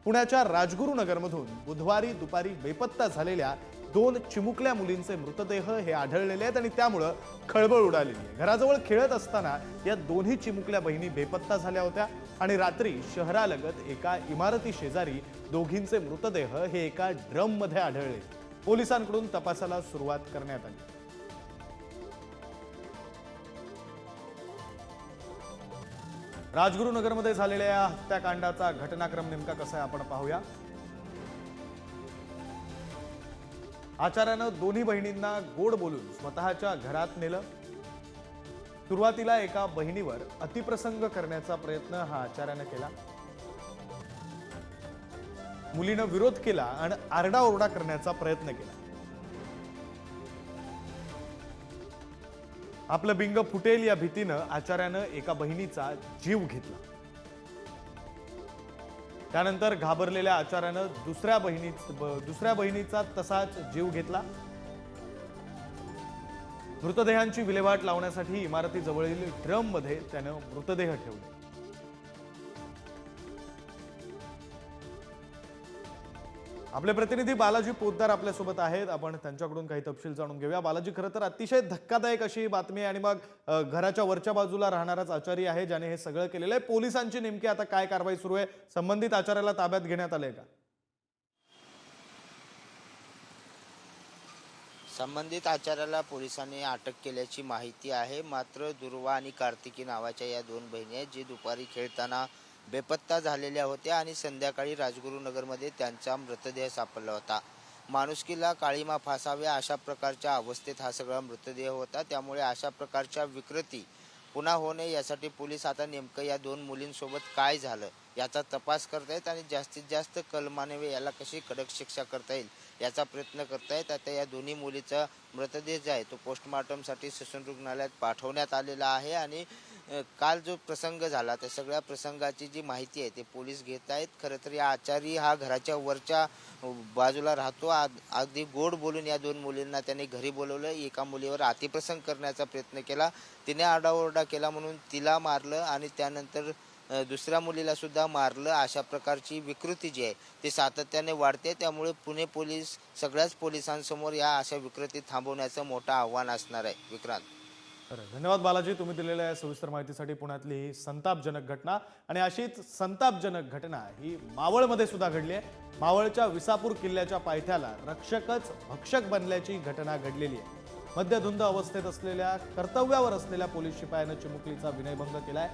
पुण्याच्या राजगुरुनगरमधून बुधवारी दुपारी बेपत्ता झालेल्या 2 चिमुकल्या मुलींचे मृतदेह हे आढळलेले आहेत आणि त्यामुळे खळबळ उडालेली आहे। घराजवळ खेळत असताना या दोन्ही चिमुकल्या बहिणी बेपत्ता झाल्या होत्या आणि रात्री शहरालगत एका इमारती शेजारी दोघींचे मृतदेह हे एका ड्रम मध्ये आढळले। पोलिसांकडून तपासाला सुरुवात करण्यात आली। राजगुरुनगरमध्ये झालेल्या या हत्याकांडाचा घटनाक्रम नेमका कसा आहे आपण पाहूया। आचार्यानं दोन्ही बहिणींना गोड बोलून स्वतःच्या घरात नेलं। सुरुवातीला एका बहिणीवर अतिप्रसंग करण्याचा प्रयत्न हा आचार्यानं केला। मुलीनं विरोध केला आणि आरडाओरडा करण्याचा प्रयत्न केला। आपलं बिंग फुटेल या भीतीनं आचार्यानं एका बहिणीचा जीव घेतला। त्यानंतर घाबरलेल्या आचार्यानं दुसऱ्या बहिणीचा तसाच जीव घेतला। मृतदेहांची विल्हेवाट लावण्यासाठी इमारतीजवळील ड्रम मध्ये त्यानं मृतदेह ठेवले। आपले प्रतिनिधी बालाजी पोद्दार आपल्यासोबत आहेत। आपण त्यांच्याकडून काही तपशील जाणून घेऊया। बालाजी, खरं तर अतिशय धक्कादायक अशी बातमी आहे आणि मग घराच्या वरच्या बाजूला राहणाराच आचारी आहे ज्याने हे सगळं केलेलं आहे। पोलिसांची नेमकी आता काय कारवाई सुरू आहे? संबंधित आचार्याला ताब्यात घेण्यात आलंय का? संबंधित आचार्याला पोलिसांनी अटक केल्याची माहिती आहे। मात्र दुर्वा आणि कार्तिकी नावाच्या या 2 बहिणी आहेत जे दुपारी खेळताना बेपत्ता झालेल्या होत्या आणि संध्याकाळी राजगुरुनगरमध्ये त्यांचा मृतदेह सापडला होता। माणुसकीला काळीमा फासाव्या अशा प्रकारच्या अवस्थेत हा सगळा मृतदेह होता। त्यामुळे अशा प्रकारच्या विकृती पुन्हा होऊ नये यासाठी पोलीस आता नेमकं या 2 मुलींसोबत काय झालं याचा तपास करतायत आणि जास्तीत जास्त कलमाने याला कशी कडक शिक्षा करता येईल याचा प्रयत्न करतायत। आता या दोन्ही मुलीचा मृतदेह जो आहे तो पोस्टमॉर्टमसाठी ससून रुग्णालयात पाठवण्यात आलेला आहे आणि काल जो प्रसंग झाला त्या सगळ्या प्रसंगाची जी माहिती आहे ते पोलीस घेत आहेत। खरं तर या आचारी हा घराच्या वरच्या बाजूला राहतो। अगदी गोड बोलून या 2 मुलींना त्याने घरी बोलवलं। एका मुलीवर अतिप्रसंग करण्याचा प्रयत्न केला, तिने आरडाओरडा केला म्हणून तिला मारलं आणि त्यानंतर दुसऱ्या मुलीला सुद्धा मारलं। अशा प्रकारची विकृती जी आहे ती सातत्याने वाढते। त्यामुळे पुणे पोलीस सगळ्याच पोलिसांसमोर या अशा विकृती थांबवण्याचं मोठं आव्हान असणार आहे। विक्रांत, धन्यवाद बालाजी, तुम्ही दिलेल्या सविस्तर माहितीसाठी। पुण्यातली ही संतापजनक घटना आणि अशीच संतापजनक घटना ही मावळमध्ये सुद्धा घडली आहे। मावळच्या विसापूर किल्ल्याच्या पायथ्याला रक्षकच भक्षक बनल्याची घटना घडलेली आहे। मद्यधुंद अवस्थेत असलेल्या कर्तव्यावर असलेल्या पोलीस शिपायानं चिमुकलीचा विनयभंग केलाय।